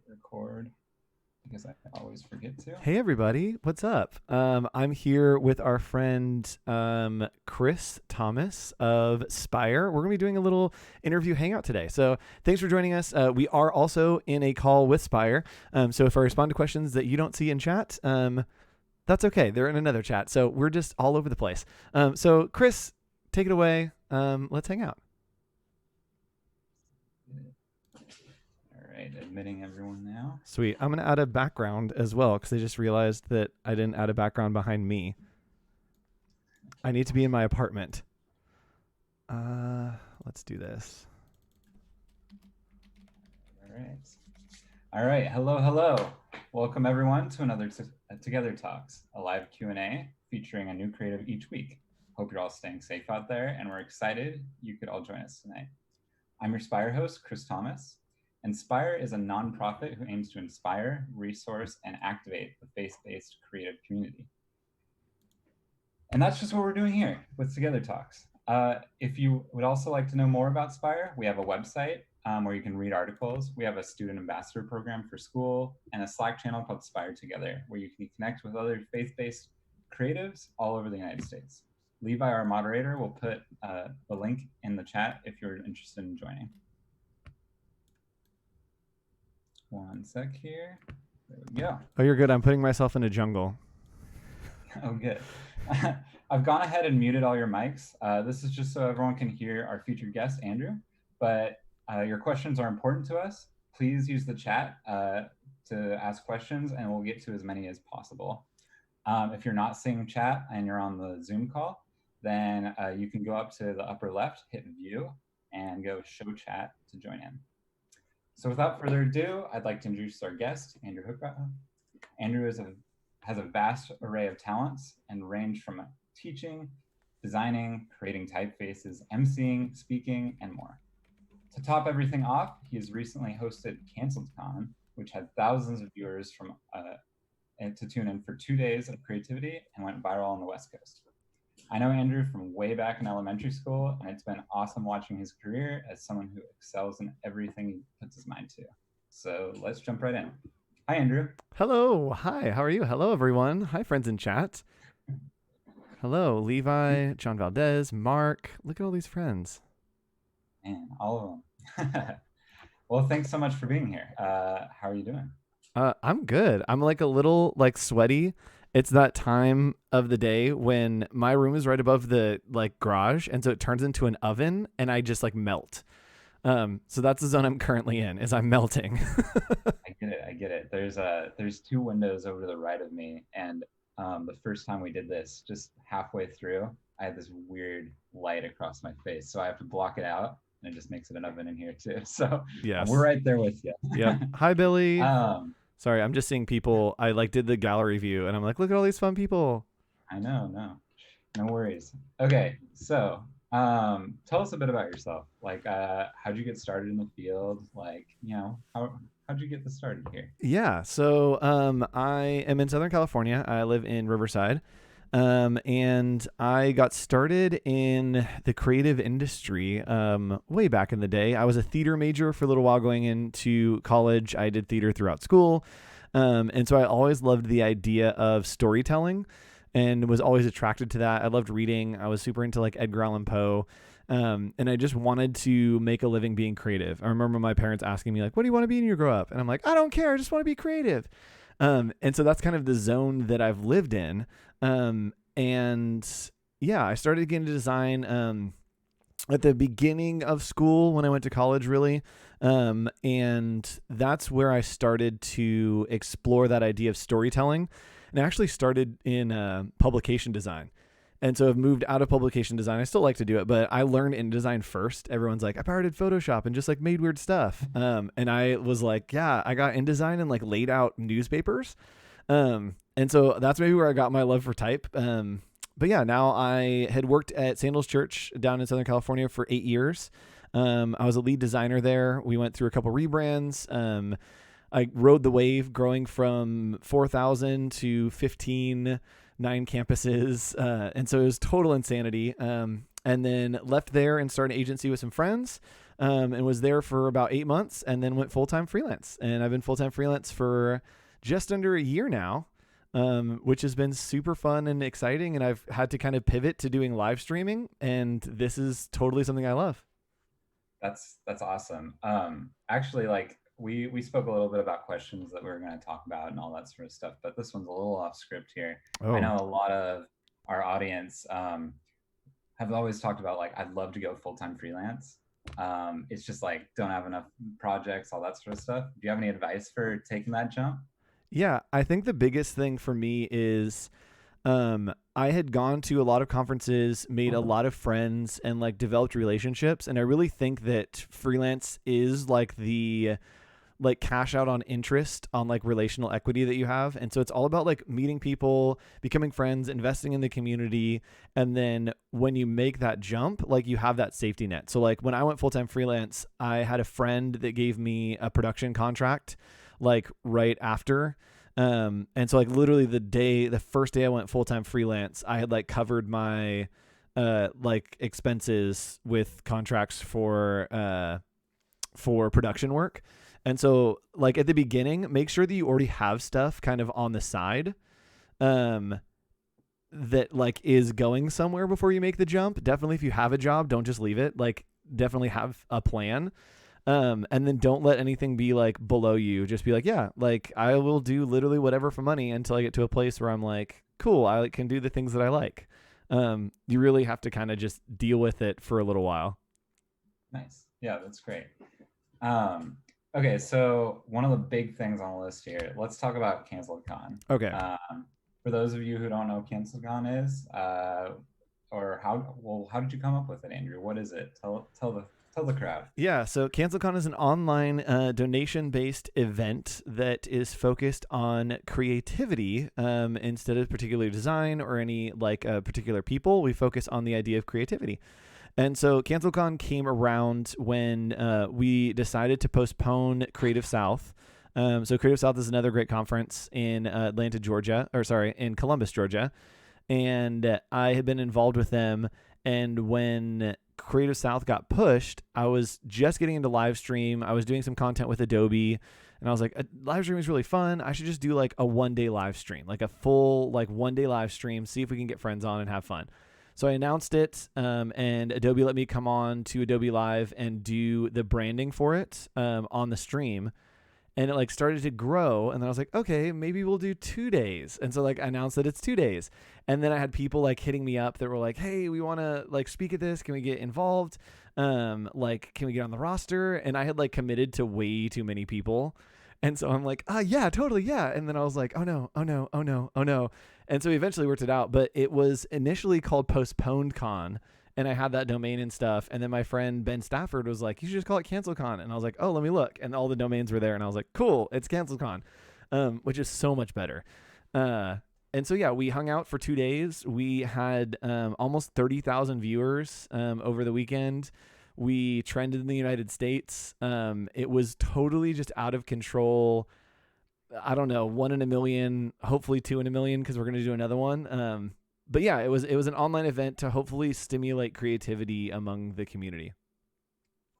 Record because I always forget to. Hey everybody, what's up? I'm here with our friend Chris Thomas of Spire. We're gonna be doing a little interview hangout today. So thanks for joining us. We are also in a call with Spire. So if I respond to questions that you don't see in chat, that's okay. They're in another chat. So we're just all over the place. So Chris, take it away. Let's hang out. All right, admitting everyone now. Sweet. I'm gonna add a background as well because I just realized that I didn't add a background behind me. I need to be in my apartment. Uh, let's do this. All right. All right. Hello. Welcome everyone to another Together Talks, a live Q&A featuring a new creative each week. Hope you're all staying safe out there, and we're excited you could all join us tonight. I'm your Spire host, Chris Thomas, and Spire is a nonprofit who aims to inspire, resource, and activate the faith-based creative community. And that's just what we're doing here with Together Talks. If you would also like to know more about Spire, we have a website where you can read articles. We have a student ambassador program for school and a Slack channel called Spire Together, where you can connect with other faith-based creatives all over the United States. Levi, our moderator, will put the link in the chat if you're interested in joining. One sec here. There we go. Oh, you're good. I'm putting myself in a jungle. Oh, good. I've gone ahead and muted all your mics. This is just so everyone can hear our featured guest, Andrew. But your questions are important to us. Please use the chat to ask questions, and we'll get to as many as possible. If you're not seeing chat and you're on the Zoom call, then you can go up to the upper left, hit view, and go show chat to join in. So without further ado, I'd like to introduce our guest, Andrew Hookra. Andrew has a vast array of talents and range from teaching, designing, creating typefaces, emceeing, speaking, and more. To top everything off, he has recently hosted CanceledCon, which had thousands of viewers to tune in for 2 days of creativity and went viral on the West Coast. I know Andrew from way back in elementary school, and it's been awesome watching his career as someone who excels in everything he puts his mind to. So let's jump right in. Hi, Andrew. Hello. Hi. How are you? Hello, everyone. Hi, friends in chat. Hello, Levi, John Valdez, Mark. Look at all these friends. Man, all of them. Well, thanks so much for being here. How are you doing? I'm good. I'm like a little like sweaty. It's that time of the day when my room is right above the like garage, and so it turns into an oven, and I just like melt. So that's the zone I'm currently in. Is I'm melting. I get it. There's 2 windows over to the right of me, and the first time we did this, just halfway through, I had this weird light across my face, so I have to block it out, and it just makes it an oven in here too. So Yes. we're right there with you. Yep. Hi, Billy. um, Sorry, I'm just seeing people. I like did the gallery view, and I'm like, look at all these fun people. I know, no worries. Okay, so tell us a bit about yourself. Like, how'd you get started in the field? Like, how'd you get this started here? Yeah, so I am in Southern California. I live in Riverside, and I got started in the creative industry way back in the day. I was a theater major for a little while going into college. I did theater throughout school, and so I always loved the idea of storytelling and was always attracted to that. I loved reading. I was super into like Edgar Allan Poe. And I just wanted to make a living being creative. I remember my parents asking me like, what do you want to be when you grow up? And I'm like, I don't care. I just want to be creative. And so that's kind of the zone that I've lived in. And yeah, I started getting into design, at the beginning of school when I went to college, really. And that's where I started to explore that idea of storytelling. And I actually started in publication design. And so I've moved out of publication design. I still like to do it, but I learned InDesign first. Everyone's like, I pirated Photoshop and just like made weird stuff. And I was like, yeah, I got InDesign and like laid out newspapers. And so that's maybe where I got my love for type. But yeah, now I had worked at Sandals Church down in Southern California for 8 years. I was a lead designer there. We went through a couple rebrands. I rode the wave growing from 4,000 to 15, 9 campuses. And so it was total insanity. And then left there and started an agency with some friends. and was there for about 8 months, and then went full-time freelance. And I've been full-time freelance for just under a year now, which has been super fun and exciting. And I've had to kind of pivot to doing live streaming, and this is totally something I love. That's awesome. Actually, like we spoke a little bit about questions that we were going to talk about and all that sort of stuff, but this one's a little off script here. I Oh, know a lot of our audience have always talked about like I'd love to go full time freelance. It's just like don't have enough projects, all that sort of stuff. Do you have any advice for taking that jump? yeah. I think the biggest thing for me is I had gone to a lot of conferences, made a lot of friends, and like developed relationships. And I really think that freelance is like the like cash out on interest on like relational equity that you have. And so it's all about like meeting people, becoming friends, investing in the community. And then when you make that jump, like you have that safety net. So like when I went full-time freelance, I had a friend that gave me a production contract like right after. And so like literally the first day I went full-time freelance, I had like covered my like expenses with contracts for production work. And so like at the beginning, make sure that you already have stuff kind of on the side um that like is going somewhere before you make the jump. Definitely if you have a job, don't just leave it. Like definitely have a plan. And then don't let anything be like below you. Just be like, yeah, like I will do literally whatever for money until I get to a place where I'm like, cool, I can do the things that I like. You really have to kind of just deal with it for a little while. Nice. Yeah, that's great. Um, okay, so one of the big things on the list here, let's talk about Canceled Con. Okay. For those of you who don't know what Canceled Con is, or how did you come up with it, Andrew? What is it? Tell the crowd. Yeah, so CancelCon is an online donation-based event that is focused on creativity instead of particular design or any like particular people. We focus on the idea of creativity. And so CancelCon came around when we decided to postpone Creative South. So Creative South is another great conference in Atlanta, Georgia, or sorry, in Columbus, Georgia. And I had been involved with them. And when Creative South got pushed, I was just getting into live stream. I was doing some content with Adobe, and I was like, live stream is really fun. I should just do like a 1 day live stream, like a full like 1 day live stream, see if we can get friends on and have fun. So I announced it, and Adobe let me come on to Adobe Live and do the branding for it on the stream. And it like started to grow, and then I was like, okay, maybe we'll do 2 days. And so like I announced that it's 2 days. And then I had people like hitting me up that were like, hey, we want to like speak at this. Can we get involved? Like, can we get on the roster? And I had like committed to way too many people. And so I'm like, yeah, totally, yeah. And then I was like, oh no, oh no, oh no, oh no. And so we eventually worked it out, but it was initially called Postponed Con, and I had that domain and stuff. And then my friend Ben Stafford was like, you should just call it CancelCon. And I was like, oh, let me look. And all the domains were there, and I was like, cool, it's CancelCon, which is so much better. And so yeah, we hung out for 2 days. We had almost 30,000 viewers over the weekend. We trended in the United States. It was totally just out of control. I don't know, 1 in a million, hopefully 2 in a million, because we're going to do another one. But yeah, it was an online event to hopefully stimulate creativity among the community.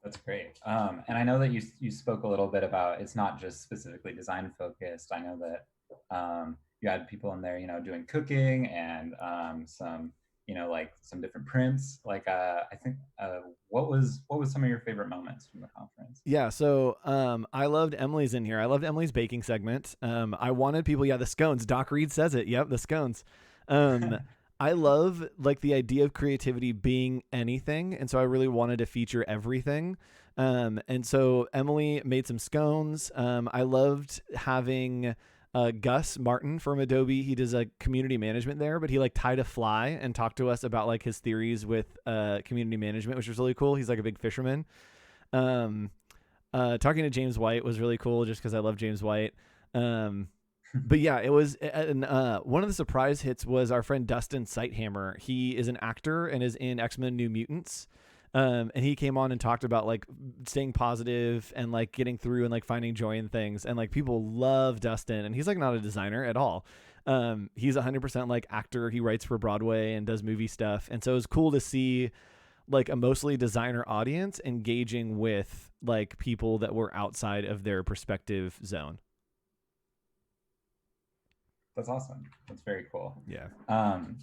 That's great. And I know that you spoke a little bit about it's not just specifically design focused. I know that you had people in there, you know, doing cooking and some, you know, like some different prints. Like I think what was some of your favorite moments from the conference? Yeah, so I loved Emily's in here. I loved Emily's baking segment. I wanted people, yeah, the scones. Doc Reed says it. Yep, the scones. Um, I love like the idea of creativity being anything, and so I really wanted to feature everything. And so Emily made some scones. I loved having Gus Martin from Adobe. He does a community management there, but he like tied a fly and talked to us about like his theories with community management, which was really cool. He's like a big fisherman. Um, Talking to James White was really cool just because I love James White. But yeah, it was, and one of the surprise hits was our friend Dustin Sighthammer. He is an actor and is in X-Men New Mutants. And he came on and talked about like staying positive and like getting through and like finding joy in things. And like people love Dustin, and he's like not a designer at all. He's 100% like actor. He writes for Broadway and does movie stuff. And so it was cool to see like a mostly designer audience engaging with like people that were outside of their perspective zone. That's awesome. That's very cool. Yeah.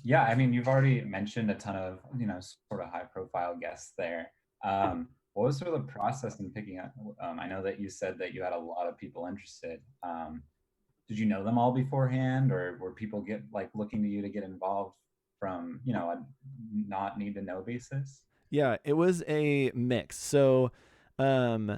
Yeah, I mean, you've already mentioned a ton of, sort of high profile guests there. What was sort of the process in picking up? I know that you said that you had a lot of people interested. Did you know them all beforehand, or were people looking to you to get involved from, a not need to know basis? Yeah, it was a mix. So, um,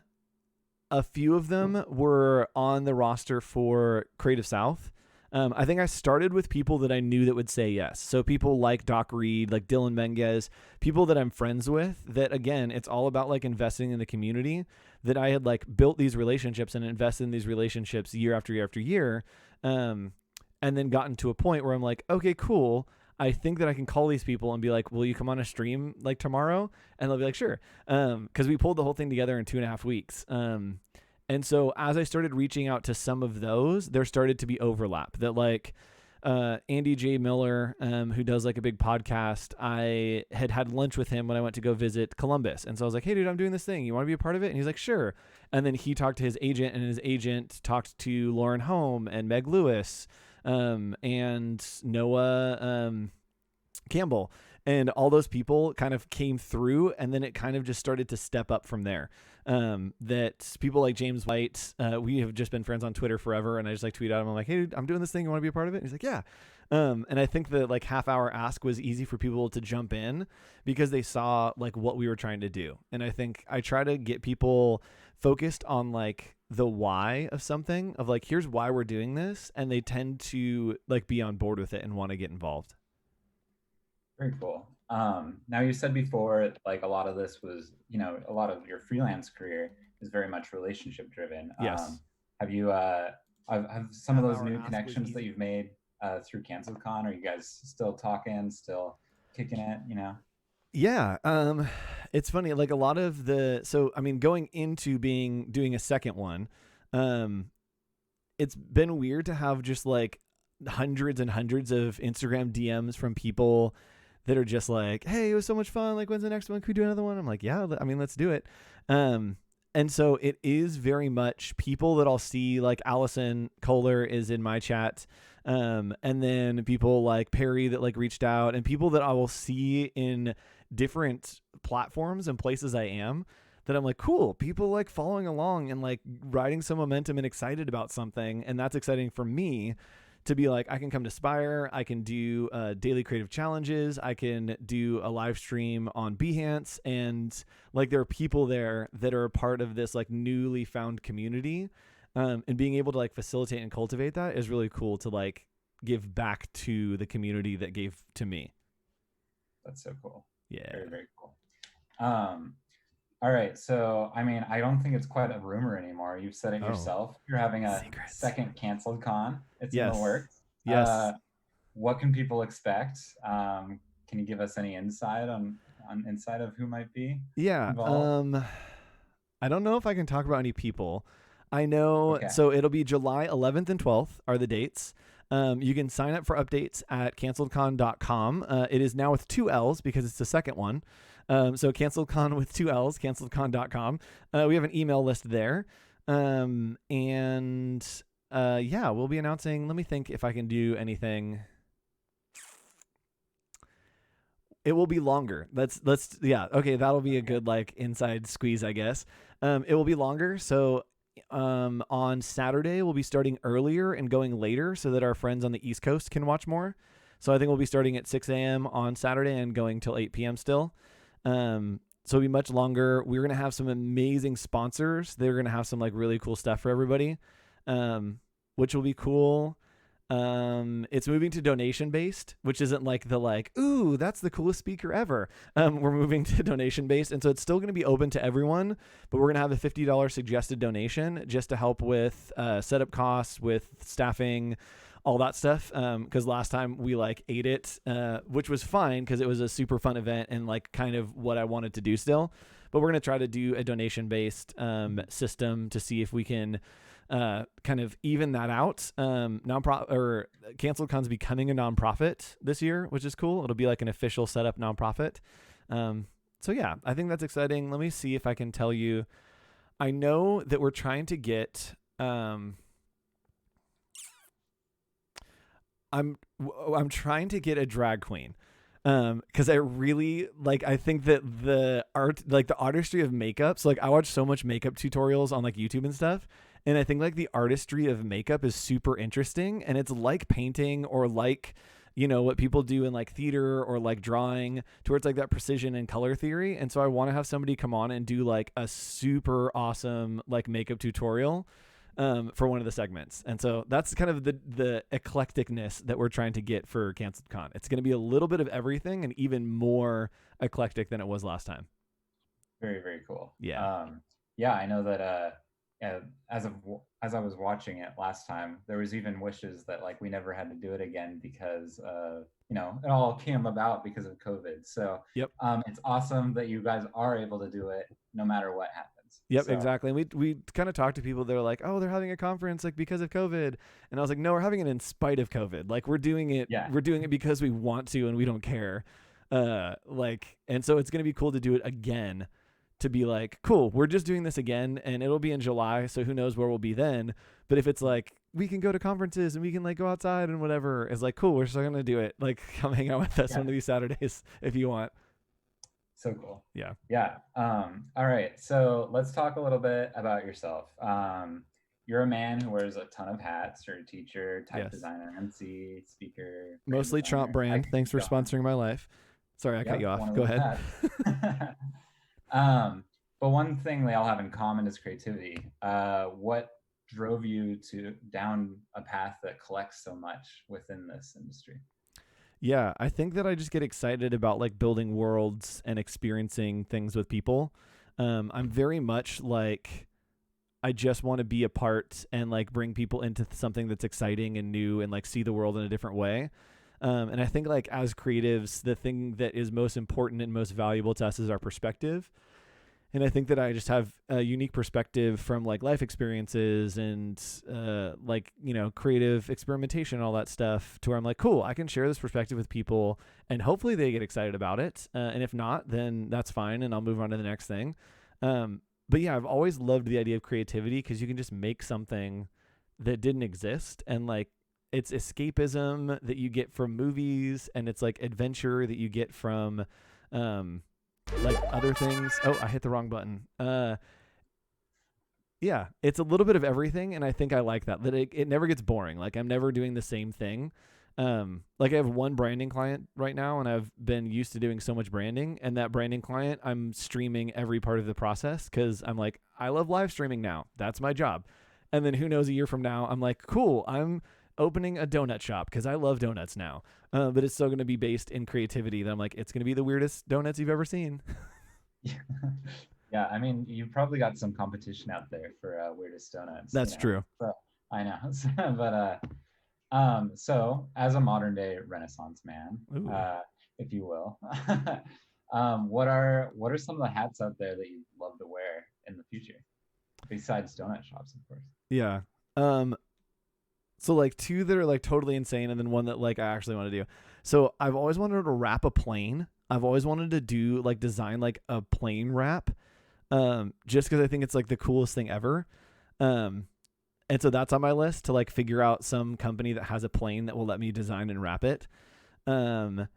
a few of them were on the roster for Creative South. I think I started with people that I knew that would say yes. So people like Doc Reed, like Dylan Menges, people that I'm friends with. That again, it's all about like investing in the community. That I had like built these relationships and invested in these relationships year after year after year, and then gotten to a point where I'm like, okay, cool. I think that I can call these people and be like, will you come on a stream like tomorrow? And they'll be like, sure. Because we pulled the whole thing together in 2.5 weeks. And so as I started reaching out to some of those, there started to be overlap that like Andy J. Miller, who does like a big podcast, I had lunch with him when I went to go visit Columbus. And so I was like, hey, dude, I'm doing this thing. You want to be a part of it? And he's like, sure. And then he talked to his agent, and his agent talked to Lauren Home and Meg Lewis, and Noah Campbell. And all those people kind of came through, and then it kind of just started to step up from there. That people like James White, we have just been friends on Twitter forever, and I just like tweet at him. I'm like, hey, dude, I'm doing this thing. You want to be a part of it? And he's like, yeah. And I think the like half-hour ask was easy for people to jump in because they saw like what we were trying to do. And I think I try to get people focused on like the why of something, of like, here's why we're doing this, and they tend to like be on board with it and want to get involved. Very cool. Now you said before, like a lot of this was, a lot of your freelance career is very much relationship driven. Yes. Have you, have some of those new connections that you've made through CancelCon? Are you guys still talking, still kicking it? Yeah. It's funny. Like a lot of so I mean, going into doing a second one, it's been weird to have just like hundreds and hundreds of Instagram DMs from people that are just like, hey, it was so much fun. Like, when's the next one? Could we do another one? I'm like, yeah, I mean, let's do it. And so it is very much people that I'll see, like Allison Kohler is in my chat. And then people like Perry that like reached out, and people that I will see in different platforms and places I am, that I'm like, cool, people like following along and like riding some momentum and excited about something. And that's exciting for me to be like, I can come to Spire, I can do daily creative challenges, I can do a live stream on Behance, and like there are people there that are a part of this like newly found community, and being able to like facilitate and cultivate that is really cool to like give back to the community that gave to me. That's so cool. Yeah. Very, very cool. All right. So, I mean, I don't think it's quite a rumor anymore. You've said it yourself. You're having a second canceled con. It's in the works. Yes. What can people expect? Can you give us any insight on insight of who might be involved? I don't know if I can talk about any people. I know. Okay. So it'll be July 11th and 12th are the dates. You can sign up for updates at canceledcon.com. It is now with 2 L's because it's the second one. So canceledcon with 2 L's, canceledcon.com. We have an email list there. Yeah, we'll be announcing. Let me think if I can do anything. It will be longer. Yeah. Okay. That'll be a good like inside squeeze, I guess. It will be longer. So on Saturday, we'll be starting earlier and going later so that our friends on the East Coast can watch more. So I think we'll be starting at 6 a.m. on Saturday and going till 8 p.m. still. So it'll be much longer. We're going to have some amazing sponsors. They're going to have some like really cool stuff for everybody, which will be cool. It's moving to donation based, which isn't like the like, ooh, that's the coolest speaker ever. We're moving to donation based. And so it's still going to be open to everyone, but we're going to have a $50 suggested donation just to help with, setup costs, with staffing, all that stuff. Cause last time we like ate it, which was fine cause it was a super fun event and like kind of what I wanted to do still, but we're going to try to do a donation based, system to see if we can, kind of even that out. CanceledCon's becoming a nonprofit this year, which is cool. It'll be like an official setup nonprofit. So So yeah, I think that's exciting. Let me see if I can tell you. I know that we're trying to get. I'm trying to get a drag queen, because I really like. I think that the art, like the artistry of makeup. So like I watch so much makeup tutorials on like YouTube and stuff, and I think like the artistry of makeup is super interesting, and it's like painting or like what people do in like theater or like drawing towards like that precision and color theory. And so I want to have somebody come on and do like a super awesome like makeup tutorial for one of the segments. And so that's kind of the eclecticness that we're trying to get for Canceled Con. It's going to be a little bit of everything and even more eclectic than it was last time. Very, very cool. Yeah. Yeah, I know that as I was watching it last time, there was even wishes that like we never had to do it again because it all came about because of COVID. So Yep. it's awesome that you guys are able to do it no matter what happens. Yep, So exactly. And we kind of talked to people that are like, "Oh, they're having a conference like because of COVID." And I was like, "No, we're having it in spite of COVID. Like yeah, we're doing it because we want to and we don't care." And so it's going to be cool to do it again, to be like, "Cool, we're just doing this again and it'll be in July, so who knows where we'll be then." But if it's like we can go to conferences and we can like go outside and whatever, it's like, "Cool, we're still going to do it. Like come hang out with us yeah, one of these Saturdays if you want." so cool. Yeah. Yeah. All right. So let's talk a little bit about yourself. You're a man who wears a ton of hats. You're a teacher, type Yes. designer, MC, speaker, brand Mostly Chomp designer. I brand. can Thanks keep for going. sponsoring my life. Sorry, I cut you Yep, off. one of Go those ahead. hats. um, but one thing they all have in common is creativity. What drove you to down a path that collects so much within this industry? Yeah, I think that I just get excited about like building worlds and experiencing things with people. I'm very much like I just want to be a part and like bring people into something that's exciting and new and like see the world in a different way. And I think like as creatives, the thing that is most important and most valuable to us is our perspective. And I think that I just have a unique perspective from like life experiences and like creative experimentation and all that stuff, to where I'm like, cool, I can share this perspective with people and hopefully they get excited about it, and if not, then that's fine and I'll move on to the next thing. But yeah, I've always loved the idea of creativity because you can just make something that didn't exist, and like it's escapism that you get from movies, and it's like adventure that you get from like other things. Oh, I hit the wrong button. Yeah, it's a little bit of everything, and I think I like that it never gets boring. Like I'm never doing the same thing. Like I have one branding client right now, and I've been used to doing so much branding, and that branding client I'm streaming every part of the process because I'm like, I love live streaming now, that's my job. And then who knows, a year from now I'm like, cool, I'm opening a donut shop because I love donuts now. But it's still going to be based in creativity that I'm like, it's going to be the weirdest donuts you've ever seen. Yeah, I mean, you've probably got some competition out there for weirdest donuts, That's true. So I know, but so as a modern day Renaissance man, Ooh. if you will, what are some of the hats out there that you love to wear in the future, besides donut shops, of course? Yeah. So like two that are like totally insane, and then one that like I actually want to do. So I've always wanted to wrap a plane. I've always wanted to do like design like a plane wrap. Just because I think it's like the coolest thing ever. Um, and so that's on my list to like figure out some company that has a plane that will let me design and wrap it. Um,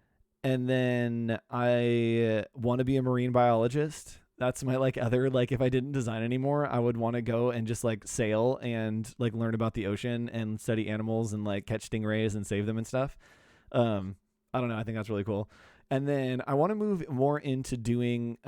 and then I want to be a marine biologist. That's my like other, like if I didn't design anymore, I would want to go and just like sail and like learn about the ocean and study animals and like catch stingrays and save them and stuff. I don't know, I think that's really cool. And then I want to move more into doing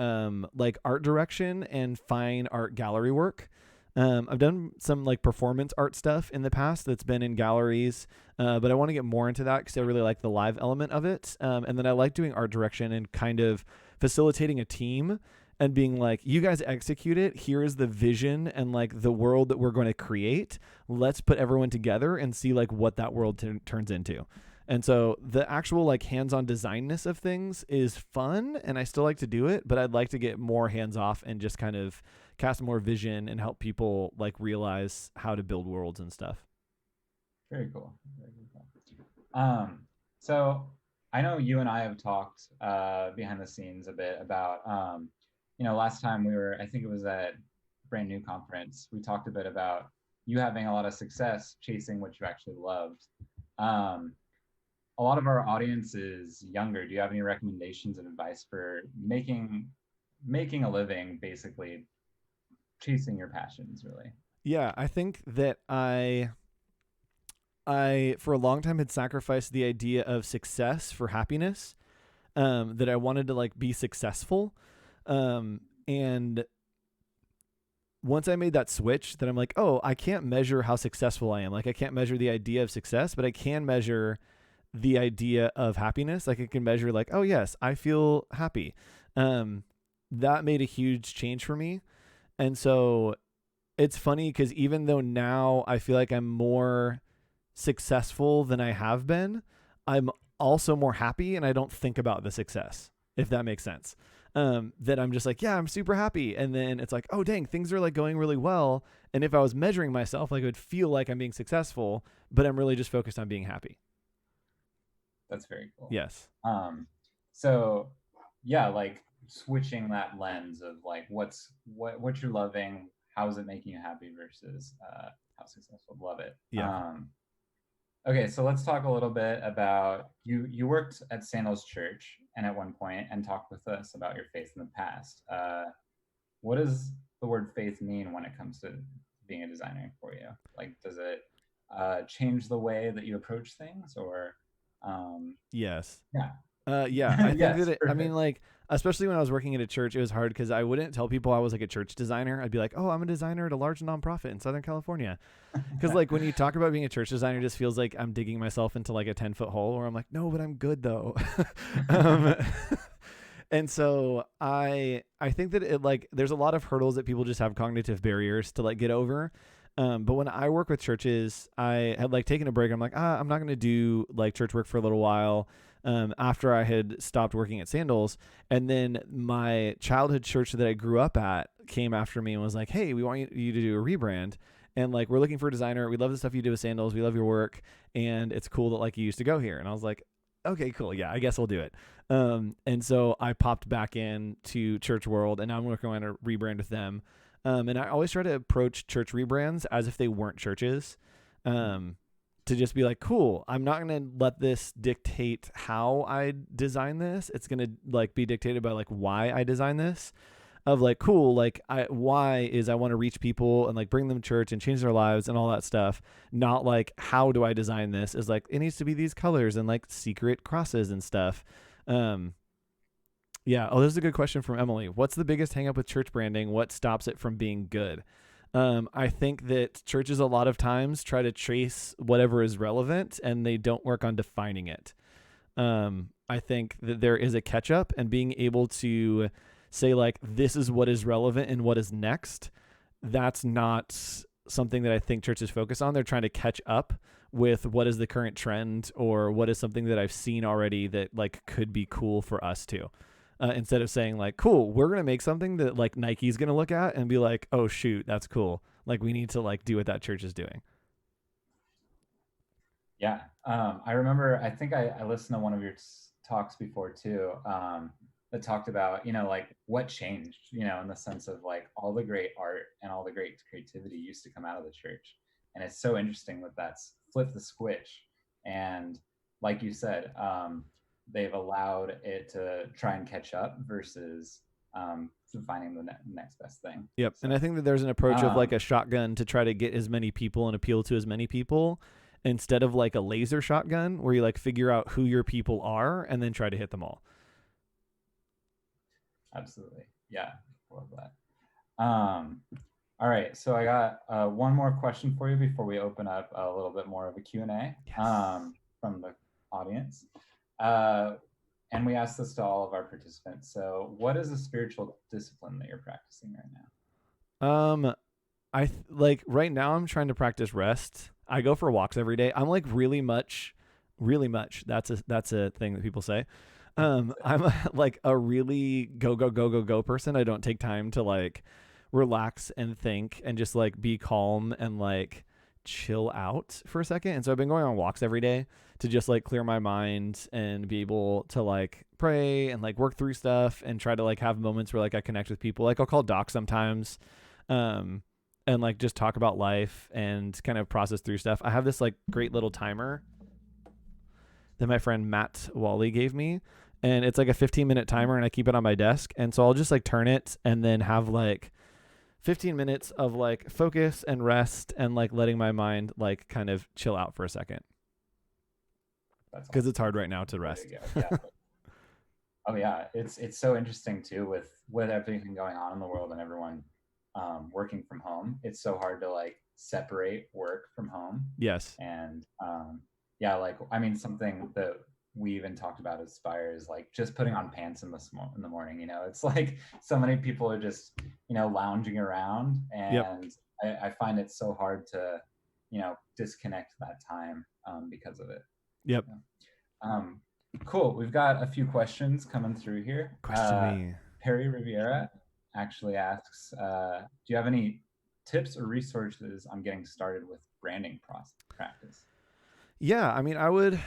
like art direction and fine art gallery work. I've done some like performance art stuff in the past that's been in galleries, but I want to get more into that because I really like the live element of it. And then I like doing art direction and kind of facilitating a team and being like, you guys execute it. Here is the vision and like the world that we're going to create. Let's put everyone together and see like what that world turns into. And so the actual like hands-on designness of things is fun, and I still like to do it, but I'd like to get more hands-off and just kind of cast more vision and help people like realize how to build worlds and stuff. Very cool. Very cool. So I know you and I have talked behind the scenes a bit about, last time we were, I think it was at Brand New Conference, we talked a bit about you having a lot of success chasing what you actually loved. Um, a lot of our audience is younger. Do you have any recommendations and advice for making a living, basically chasing your passions, really? Yeah, I think that I for a long time had sacrificed the idea of success for happiness. That I wanted to like be successful. And once I made that switch, that I'm like, oh, I can't measure how successful I am. Like I can't measure the idea of success, but I can measure the idea of happiness. Like I can measure like, oh yes, I feel happy. Um, that made a huge change for me. And so it's funny because even though now I feel like I'm more successful than I have been, I'm also more happy and I don't think about the success, if that makes sense. That I'm just like, yeah, I'm super happy. And then it's like, oh, dang, things are like going really well. And if I was measuring myself, like it would feel like I'm being successful, but I'm really just focused on being happy. That's very cool. Yes. Um, so yeah, like switching that lens of like what you're loving, how is it making you happy versus how successful. Love it. Yeah. Okay, so let's talk a little bit about you. You worked at Sandals Church and at one point and talked with us about your faith in the past. What does the word faith mean when it comes to being a designer for you? Like, does it change the way that you approach things, or Yes. yeah, Yeah, I think that yes, I mean, perfect. like, especially when I was working at a church, it was hard because I wouldn't tell people I was like a church designer. I'd be like, oh, I'm a designer at a large nonprofit in Southern California. Because, like, when you talk about being a church designer, it just feels like I'm digging myself into like a 10-foot hole where I'm like, no, but I'm good though. um, and so I think that it like there's a lot of hurdles that people just have cognitive barriers to like get over. But when I work with churches, I had like taken a break. I'm like, I'm not going to do like church work for a little while. After I had stopped working at Sandals, and then my childhood church that I grew up at came after me and was like, "Hey, we want you to do a rebrand, and like we're looking for a designer. We love the stuff you do with Sandals. We love your work, and it's cool that like you used to go here." And I was like, "Okay, cool, yeah, I guess we'll do it." And so I popped back in to Church World, and now I'm working on a rebrand with them. And I always try to approach church rebrands as if they weren't churches. Um, to just be like, cool, I'm not going to let this dictate how I design this. It's going to like be dictated by like why I design this. Of like, cool, like why is I want to reach people and like bring them to church and change their lives and all that stuff. Not like how do I design this is like it needs to be these colors and like secret crosses and stuff. Um, yeah. Oh, this is a good question from Emily. What's the biggest hang up with church branding? What stops it from being good? I think that churches a lot of times try to trace whatever is relevant and they don't work on defining it. I think that there is a catch up and being able to say, like, this is what is relevant and what is next. That's not something that I think churches focus on. They're trying to catch up with what is the current trend or what is something that I've seen already that like could be cool for us too. Instead of saying like, cool, we're gonna make something that like Nike's gonna look at and be like, oh shoot, that's cool. Like we need to like do what that church is doing. Yeah. I remember, I think I listened to one of your talks before too, that talked about, like what changed, in the sense of like all the great art and all the great creativity used to come out of the church. And it's so interesting that that's flipped the switch. And like you said, they've allowed it to try and catch up versus finding the next best thing. Yep. And So, I think that there's an approach of like um, a shotgun to try to get as many people and appeal to as many people instead of like a laser shotgun where you like figure out who your people are and then try to hit them all. absolutely. Yeah. Love that. All right, so I got one more question for you before we open up a little bit more of a Q&A Yes. from the audience. Uh, and we ask this to all of our participants. So what is a spiritual discipline that you're practicing right now? Um, like right now I'm trying to practice rest. I go for walks every day. I'm like really much. That's a thing that people say. I'm like a really go person. I don't take time to like relax and think and just like be calm and like chill out for a second. And so I've been going on walks every day to just like clear my mind and be able to like pray and like work through stuff and try to like have moments where like I connect with people. Like I'll call Doc sometimes, um, and like just talk about life and kind of process through stuff. I have this like great little timer that my friend Matt Wally gave me, and it's like a 15-minute timer, and I keep it on my desk. And so I'll just like turn it and then have like 15 minutes of like focus and rest and like letting my mind like kind of chill out for a second, because it's hard right now to rest. Yeah. Oh yeah, it's so interesting too with everything going on in the world and everyone working from home. It's so hard to like separate work from home. Yes. And yeah, like I mean, something that we even talked about at Spire is like just putting on pants in the morning. You know, it's like so many people are just lounging around, and Yep. I find it so hard to disconnect that time because of it. Yep. Cool. We've got a few questions coming through here. Question me. Perry Riviera actually asks, do you have any tips or resources on getting started with branding practice? Yeah, I mean, I would.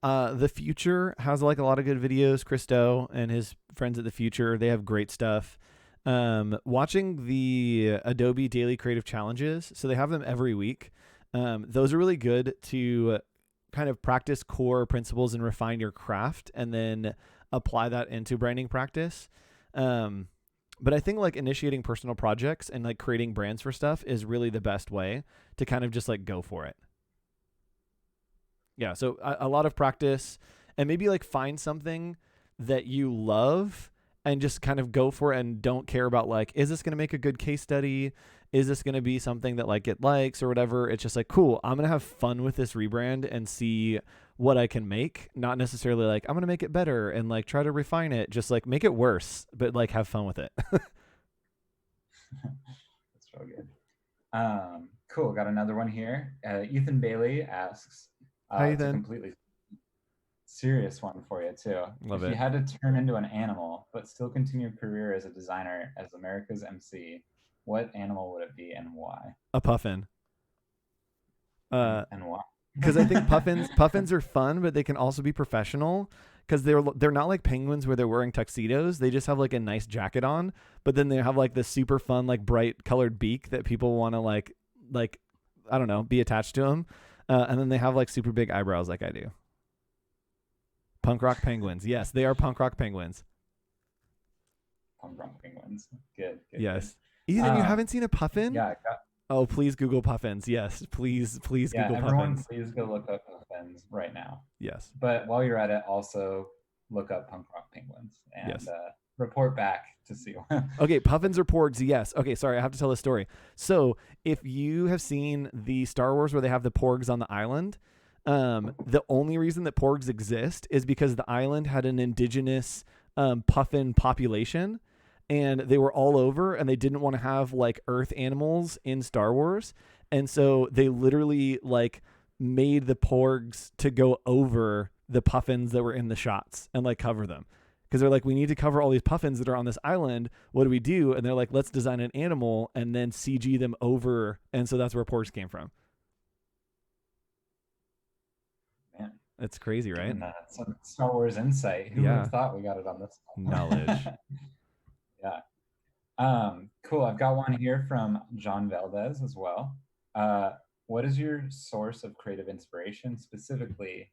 The Future has like a lot of good videos. Christo and his friends at The Future, they have great stuff. Watching the Adobe Daily Creative Challenges, so they have them every week. Those are really good to kind of practice core principles and refine your craft, and then apply that into branding practice. But I think like initiating personal projects and like creating brands for stuff is really the best way to kind of just like go for it. Yeah, so a lot of practice, and maybe like find something that you love and just kind of go for it, and don't care about like, is this going to make a good case study? Is this going to be something that like it likes or whatever? It's just like, cool, I'm going to have fun with this rebrand and see what I can make. Not necessarily like, I'm going to make it better and like try to refine it. Just like make it worse, but like have fun with it. That's so good. Cool. Got another one here. Ethan Bailey asks, Hi, it's a Ethan. completely serious one for you too. Love If it. you had to turn into an animal but still continue your career as a designer as America's MC, what animal would it be and why? A puffin. And why? Because I think puffins are fun, but they can also be professional, because they're not like penguins where they're wearing tuxedos. They just have like a nice jacket on, but then they have like this super fun like bright colored beak that people want to like I don't know, be attached to them, and then they have like super big eyebrows like I do. Punk rock penguins. Yes, they are punk rock penguins. Punk rock penguins. Good. Yes. Ethan, you haven't seen a puffin? Yeah. Oh, please Google puffins. Yes, please Yeah, Google everyone, puffins. please go look up puffins right now. Yes. But while you're at it, also look up punk rock penguins and Yes. Report back to see. Okay, puffins or porgs? Yes. Okay, sorry, I have to tell this story. So, if you have seen the Star Wars where they have the porgs on the island, the only reason that porgs exist is because the island had an indigenous puffin population, and they were all over, and they didn't want to have like Earth animals in Star Wars, and so they literally like made the porgs to go over the puffins that were in the shots and like cover them, because they're like, we need to cover all these puffins that are on this island. What do we do? And they're like, let's design an animal and then CG them over, and so that's where porgs came from. Man, it's crazy, right? Some Star Wars insight. Who would have thought we got it on this one? Knowledge. Yeah. Cool. I've got one here from John Valdez as well. What is your source of creative inspiration, specifically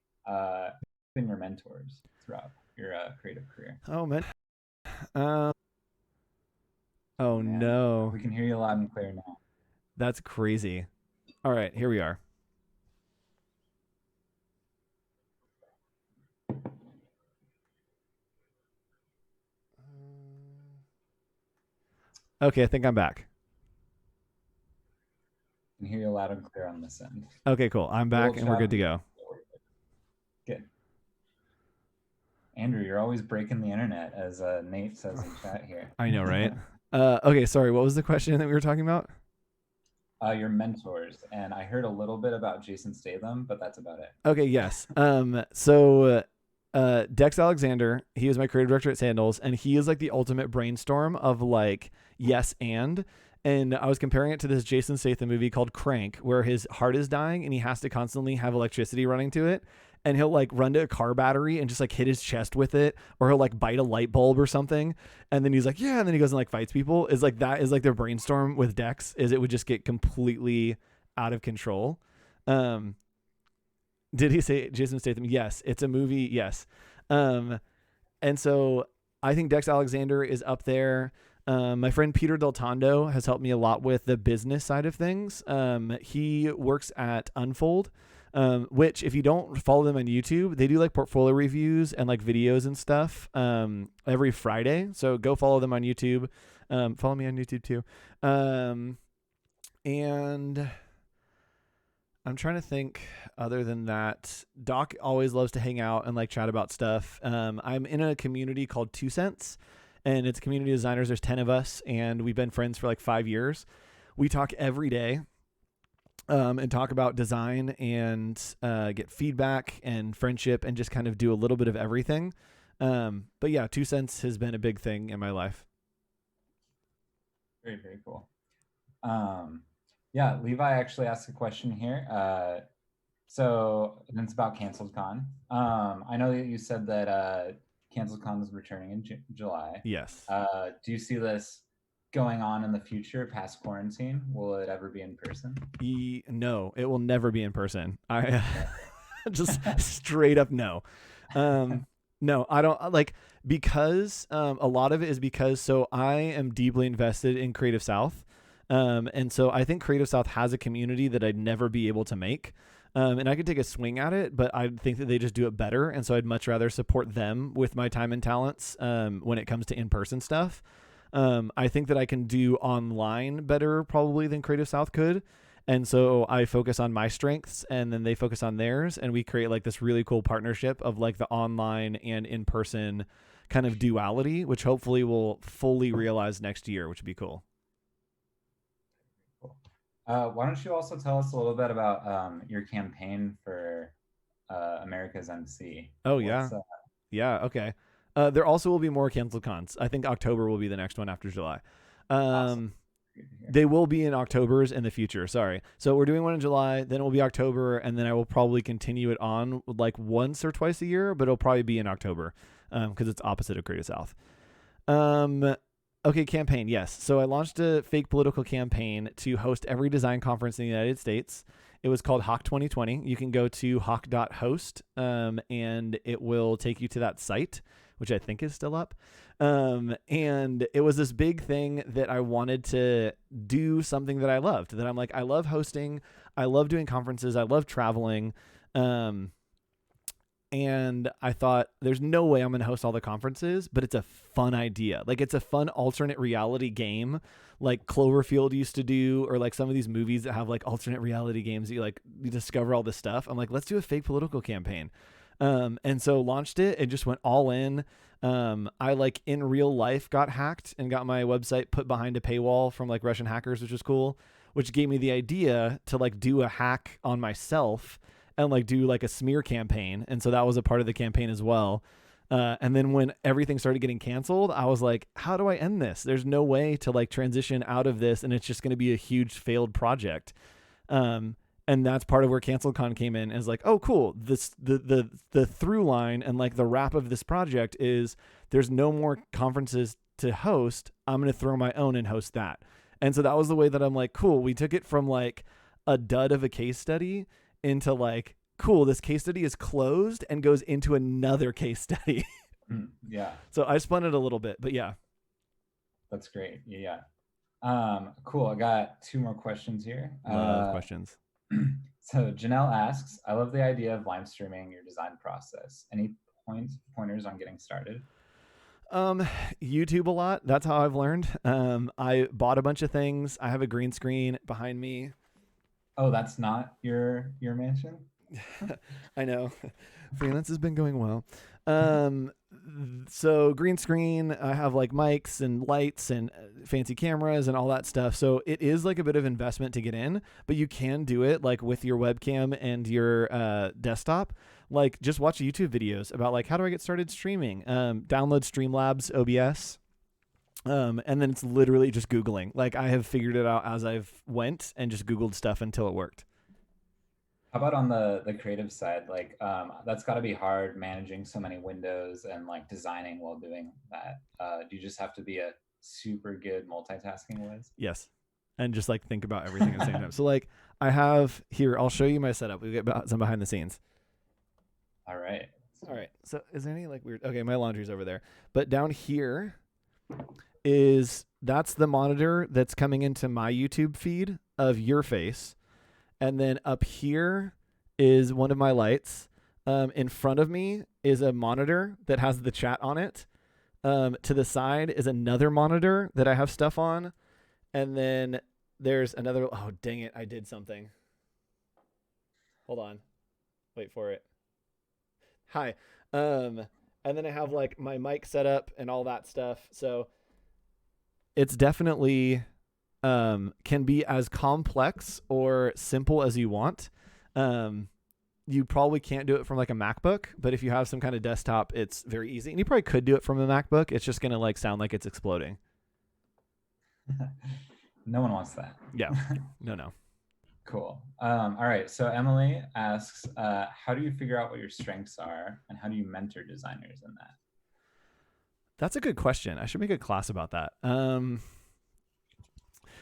in your mentors throughout your creative career? Oh, man. Oh, man. No. We can hear you loud and clear now. That's crazy. All right, here we are. Okay, I think I'm back. I can hear you loud and clear on this end. Okay, cool. I'm back and we're good to go. Good. Andrew, you're always breaking the internet, as Nate says in chat here. I know, right? Okay, sorry. What was the question that we were talking about? Your mentors, and I heard a little bit about Jason Statham, but that's about it. Okay, yes. So Dex Alexander, he was my creative director at Sandals, and he is like the ultimate brainstorm of like yes and I was comparing it to this Jason Statham movie called Crank, where his heart is dying and he has to constantly have electricity running to it. and he'll like run to a car battery and just like hit his chest with it, or he'll like bite a light bulb or something, and then he's like, yeah, and then he goes and like fights people. Is like that is like their brainstorm with decks, is it would just get completely out of control. Um, did he say Jason Statham? Yes, it's a movie. Yes. And so I think Dex Alexander is up there. My friend Peter Del Tondo has helped me a lot with the business side of things. He works at Unfold, which if you don't follow them on YouTube, they do like portfolio reviews and like videos and stuff every Friday. So go follow them on YouTube. Follow me on YouTube too. And I'm trying to think other than that. Doc always loves to hang out and like chat about stuff. I'm in a community called 2 Cents, and it's community designers. There's 10 of us, and we've been friends for like 5 years. We talk every day and talk about design and get feedback and friendship and just kind of do a little bit of everything. But yeah, 2 Cents has been a big thing in my life. Very, very cool. Yeah, Levi actually asked a question here. So it's about Canceled Con. I know that you said that Canceled Con is returning in July. Yes. Do you see this going on in the future past quarantine? Will it ever be in person? No, it will never be in person. I just straight up no. No, I don't like, because a lot of it is because so I am deeply invested in Creative South. And so I think Creative South has a community that I'd never be able to make. And I could take a swing at it, but I think that they just do it better. And so I'd much rather support them with my time and talents when it comes to in-person stuff. I think that I can do online better probably than Creative South could. And so I focus on my strengths, and then they focus on theirs. And we create like this really cool partnership of like the online and in-person kind of duality, which hopefully will fully realize next year, which would be cool. Why don't you also tell us a little bit about your campaign for America's MC? Oh, yeah. Yeah, okay. There also will be more canceled cons. I think October will be the next one after July. Awesome. They will be in Octobers in the future. Sorry. So we're doing one in July, then it will be October, and then I will probably continue it on like once or twice a year, but it'll probably be in October because it's opposite of Creative South. Okay, campaign, yes. So I launched a fake political campaign to host every design conference in the United States. It was called HOCH 2020. You can go to hoch.host, and it will take you to that site, which I think is still up. And it was this big thing that I wanted to do something that I loved, that I'm like, I love hosting. I love doing conferences. I love traveling. And I thought, there's no way I'm going to host all the conferences, but it's a fun idea. Like, it's a fun alternate reality game like Cloverfield used to do, or like some of these movies that have like alternate reality games that you discover all this stuff. I'm like, let's do a fake political campaign. And so launched it and just went all in. I like in real life got hacked and got my website put behind a paywall from like Russian hackers, which was cool, which gave me the idea to like do a hack on myself and like do like a smear campaign. And so that was a part of the campaign as well. And then when everything started getting canceled, I was like, how do I end this? There's no way to like transition out of this, and it's just going to be a huge failed project. And that's part of where CancelCon came in, is like, oh, cool. The through line and like the wrap of this project is there's no more conferences to host. I'm going to throw my own and host that. And so that was the way that I'm like, cool. We took it from like a dud of a case study into like, cool, this case study is closed and goes into another case study. Yeah. So I spun it a little bit, but yeah. That's great. Yeah. Cool. I got 2 more questions here. Love questions. So Janelle asks, I love the idea of live streaming your design process. Any pointers on getting started? YouTube a lot. That's how I've learned. I bought a bunch of things. I have a green screen behind me. Oh, that's not your mansion? I know. Freelance has been going well. So green screen, I have like mics and lights and fancy cameras and all that stuff. So it is like a bit of investment to get in, but you can do it like with your webcam and your desktop. Like just watch YouTube videos about like, how do I get started streaming? Download Streamlabs OBS. And then it's literally just Googling. Like I have figured it out as I've went and just Googled stuff until it worked. How about on the creative side? Like, that's got to be hard managing so many windows and like designing while doing that. Do you just have to be a super good multitasking Wiz? Yes. And just like think about everything at the same time. So like I have here, I'll show you my setup. We get some behind the scenes. All right. All right. So is there any like weird? Okay, my laundry's over there. But down here is that's the monitor that's coming into my YouTube feed of your face. And then up here is one of my lights. In front of me is a monitor that has the chat on it. To the side is another monitor that I have stuff on. And then there's another. Oh, dang it. I did something. Hold on. Wait for it. Hi. And then I have like my mic set up and all that stuff. So it's definitely can be as complex or simple as you want. You probably can't do it from like a MacBook, but if you have some kind of desktop, it's very easy. And you probably could do it from a MacBook. It's just gonna like sound like it's exploding. No one wants that. Yeah. No. Cool. All right. So Emily asks, how do you figure out what your strengths are, and how do you mentor designers in that? That's a good question. I should make a class about that.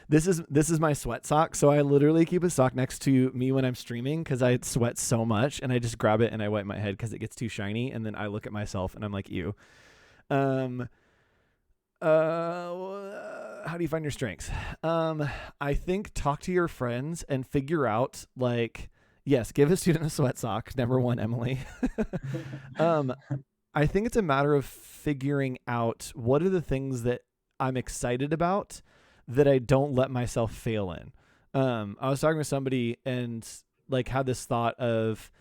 This is my sweat sock. So I literally keep a sock next to me when I'm streaming because I sweat so much, and I just grab it and I wipe my head because it gets too shiny, and then I look at myself and I'm like, ew. How do you find your strengths? I think talk to your friends and figure out like, yes, give a student a sweat sock. Number one, Emily. I think it's a matter of figuring out what are the things that I'm excited about that I don't let myself fail in. I was talking with somebody and like had this thought of,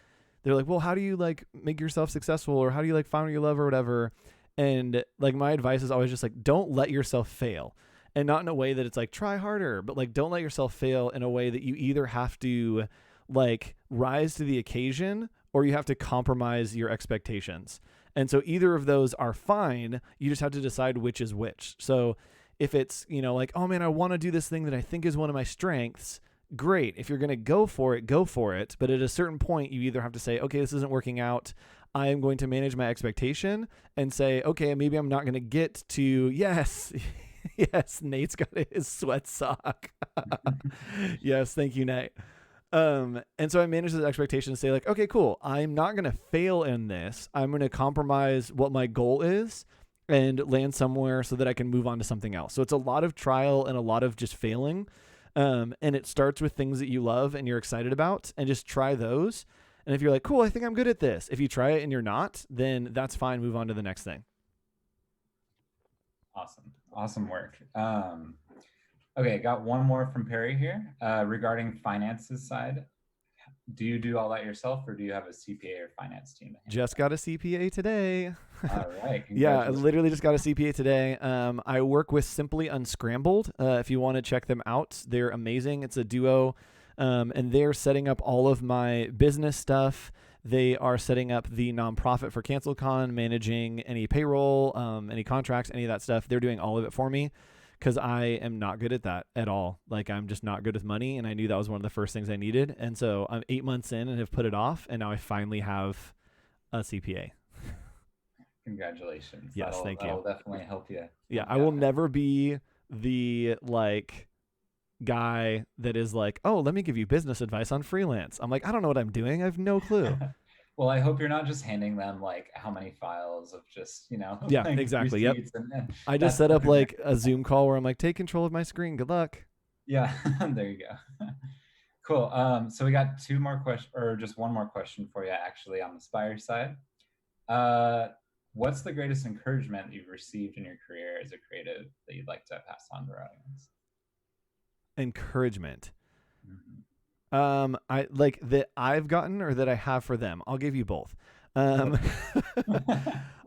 they're like, well, how do you like make yourself successful, or how do you like find what you love or whatever? And like my advice is always just like, don't let yourself fail. And not in a way that it's like try harder, but like don't let yourself fail in a way that you either have to like rise to the occasion or you have to compromise your expectations. And so either of those are fine. You just have to decide which is which. So if it's, like, oh man, I want to do this thing that I think is one of my strengths, great. If you're going to go for it, go for it. But at a certain point, you either have to say, okay, this isn't working out. I am going to manage my expectation and say, okay, maybe I'm not going to get to, yes, yes, Nate's got his sweat sock. Yes, thank you, Nate. And so I manage the expectation to say like, okay, cool. I'm not going to fail in this. I'm going to compromise what my goal is and land somewhere so that I can move on to something else. So it's a lot of trial and a lot of just failing. And it starts with things that you love and you're excited about, and just try those. And if you're like, cool, I think I'm good at this. If you try it and you're not, then that's fine. Move on to the next thing. Awesome work. Okay, got one more from Perry here regarding finances side. Do you do all that yourself, or do you have a CPA or finance team? Just got a CPA today. All right. Yeah, I literally just got a CPA today. I work with Simply Unscrambled. If you want to check them out, they're amazing. It's a duo, and they're setting up all of my business stuff. They are setting up the nonprofit for CancelCon, managing any payroll, any contracts, any of that stuff. They're doing all of it for me because I am not good at that at all. Like, I'm just not good with money, and I knew that was one of the first things I needed. And so I'm 8 months in and have put it off, and now I finally have a CPA. Congratulations. Yes, thank you. That'll definitely help you. Yeah, I will never be the like guy that is like, oh, let me give you business advice on freelance. I'm like, I don't know what I'm doing. I have no clue. Well, I hope you're not just handing them like how many files of just, Yeah, like exactly. Yep. And I just set up like a Zoom call where I'm like, take control of my screen. Good luck. Yeah, there you go. Cool. So we got two more questions, or just one more question for you actually on the Spire side. What's the greatest encouragement you've received in your career as a creative that you'd like to pass on to our audience? Encouragement. Mm-hmm. I like that I've gotten or that I have for them. I'll give you both. I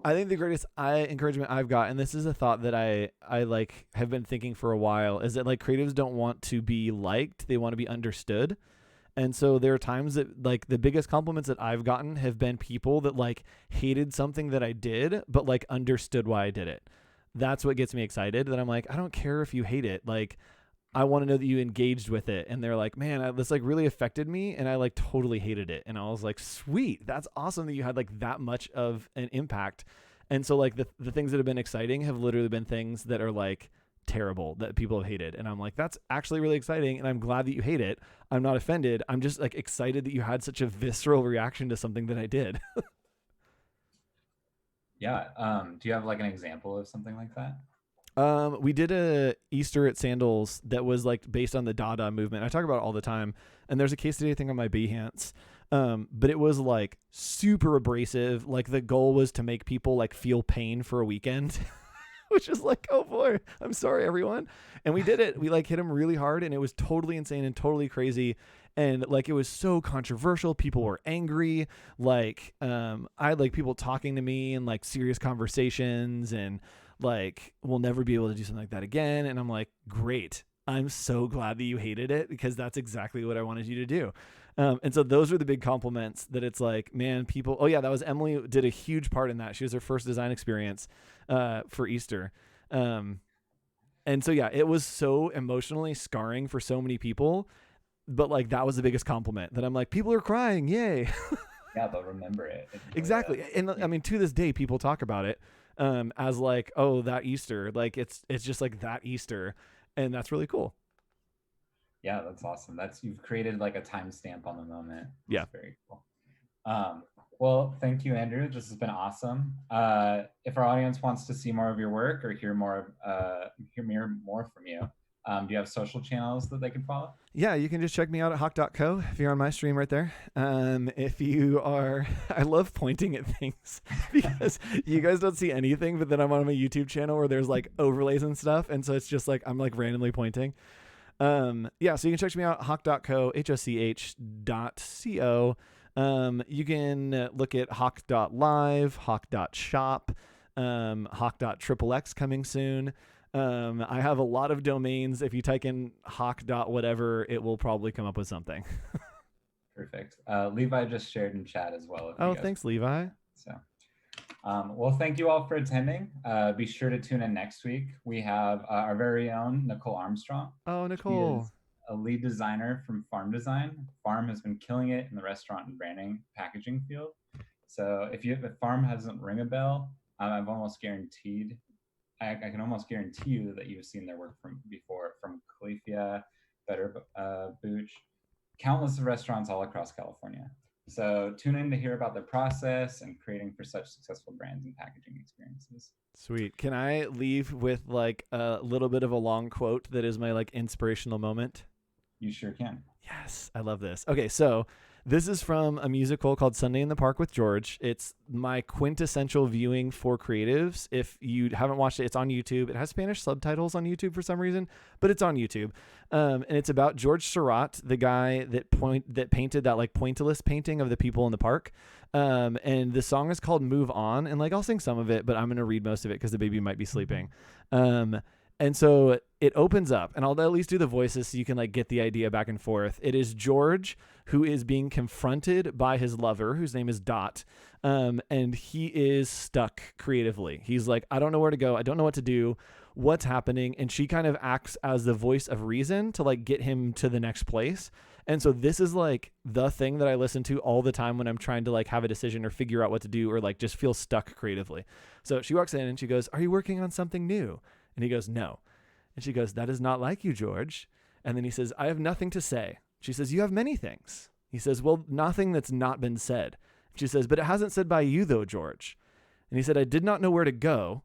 think the greatest encouragement I've got, and this is a thought that I like have been thinking for a while, is that like creatives don't want to be liked. They want to be understood. And so there are times that like the biggest compliments that I've gotten have been people that like hated something that I did, but like understood why I did it. That's what gets me excited, that I'm like, I don't care if you hate it. Like, I want to know that you engaged with it. And they're like, man, this like really affected me, and I like totally hated it. And I was like, sweet, that's awesome that you had like that much of an impact. And so like the things that have been exciting have literally been things that are like terrible that people have hated. And I'm like, that's actually really exciting, and I'm glad that you hate it. I'm not offended. I'm just like excited that you had such a visceral reaction to something that I did. Yeah. Do you have like an example of something like that? We did a Easter at Sandals that was like based on the Dada movement. I talk about it all the time, and there's a case study thing on my Behance. But it was like super abrasive. Like the goal was to make people like feel pain for a weekend, which is like, oh boy, I'm sorry everyone. And we did it. We like hit them really hard, and it was totally insane and totally crazy. And like, it was so controversial. People were angry. Like, I had like people talking to me and like serious conversations, and like, we'll never be able to do something like that again. And I'm like, great. I'm so glad that you hated it, because that's exactly what I wanted you to do. And so those are the big compliments that it's like, man, people, oh yeah, that was Emily did a huge part in that. She was her first design experience, for Easter. And so, yeah, it was so emotionally scarring for so many people, but like, that was the biggest compliment that I'm like, people are crying. Yay. Yeah, they'll remember it. Exactly. And I mean, to this day, people talk about it, as like, oh, that Easter, like it's just like that Easter. And that's really cool. Yeah, that's awesome. You've created like a timestamp on the moment. Yeah. That's very cool. Well, thank you, Andrew. This has been awesome. If our audience wants to see more of your work or hear more from you, do you have social channels that they can follow? Yeah, you can just check me out at HOCH.co if you're on my stream right there. If you are, I love pointing at things because you guys don't see anything, but then I'm on my YouTube channel where there's like overlays and stuff. And so it's just like, I'm like randomly pointing. Yeah, so you can check me out at HOCH.co, HOCH.co. You can look at HOCH.live, HOCH.shop, HOCH.XXX coming soon. I have a lot of domains. If you type in HOCH.whatever, it will probably come up with something. Perfect. Levi just shared in chat as well. Oh, thanks, Levi. So, well, thank you all for attending. Be sure to tune in next week. We have our very own Nicole Armstrong. Oh, Nicole. She is a lead designer from Farm Design. Farm has been killing it in the restaurant and branding packaging field. So if Farm hasn't ring a bell, I've almost guaranteed, I can almost guarantee you that you've seen their work from before, from Califia, Better Booch, countless of restaurants all across California. So tune in to hear about the process and creating for such successful brands and packaging experiences. Sweet. Can I leave with like a little bit of a long quote that is my like inspirational moment? You sure can. Yes, I love this. Okay, so this is from a musical called Sunday in the Park with George. It's my quintessential viewing for creatives. If you haven't watched it, it's on YouTube. It has Spanish subtitles on YouTube for some reason, but it's on YouTube. And it's about George Seurat, the guy that painted that like pointillist painting of the people in the park. And the song is called Move On. And like, I'll sing some of it, but I'm going to read most of it because the baby might be sleeping. And so it opens up, and I'll at least do the voices so you can like get the idea back and forth. It is George who is being confronted by his lover, whose name is Dot. And he is stuck creatively. He's like, I don't know where to go. I don't know what to do. What's happening? And she kind of acts as the voice of reason to like get him to the next place. And so this is like the thing that I listen to all the time when I'm trying to like have a decision or figure out what to do or like just feel stuck creatively. So she walks in and she goes, "Are you working on something new?" And he goes, "No." And she goes, "That is not like you, George." And then he says, "I have nothing to say." She says, "You have many things." He says, "Well, nothing that's not been said." She says, "But it hasn't said by you though, George." And he said, "I did not know where to go.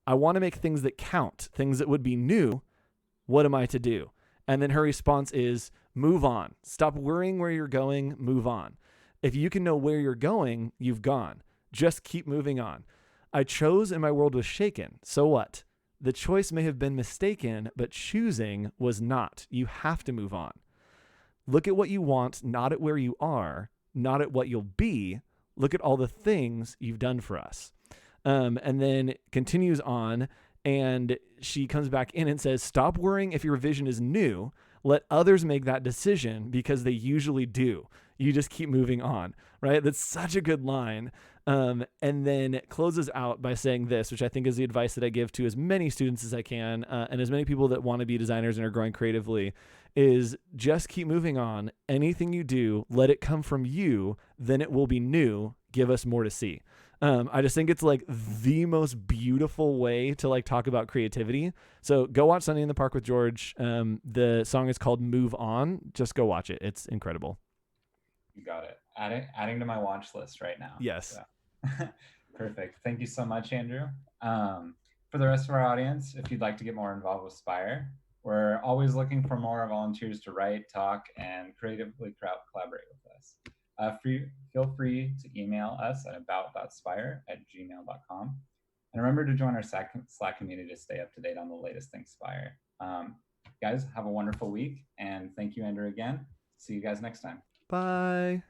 I want to make things that count, things that would be new. What am I to do?" And then her response is, "Move on. Stop worrying where you're going. Move on. If you can know where you're going, you've gone. Just keep moving on. I chose and my world was shaken. So what? The choice may have been mistaken, but choosing was not. You have to move on. Look at what you want, not at where you are, not at what you'll be. Look at all the things you've done for us." And then continues on, and she comes back in and says, "Stop worrying if your vision is new. Let others make that decision because they usually do. you just keep moving on, right? That's such a good line. And then closes out by saying this, which I think is the advice that I give to as many students as I can, and as many people that want to be designers and are growing creatively, is just keep moving on. Anything you do, let it come from you, then it will be new. Give us more to see. I just think it's like the most beautiful way to like talk about creativity. So go watch Sunday in the Park with George. The song is called Move On. Just go watch it. It's incredible. You got it. Adding to my watch list right now. Yes. So perfect. Thank you so much, Andrew. For the rest of our audience, if you'd like to get more involved with Spire, we're always looking for more volunteers to write, talk, and creatively collaborate with us. Feel free to email us at about.spire@gmail.com. And remember to join our Slack community to stay up to date on the latest things Spire. Guys, have a wonderful week. And thank you, Andrew, again. See you guys next time. Bye.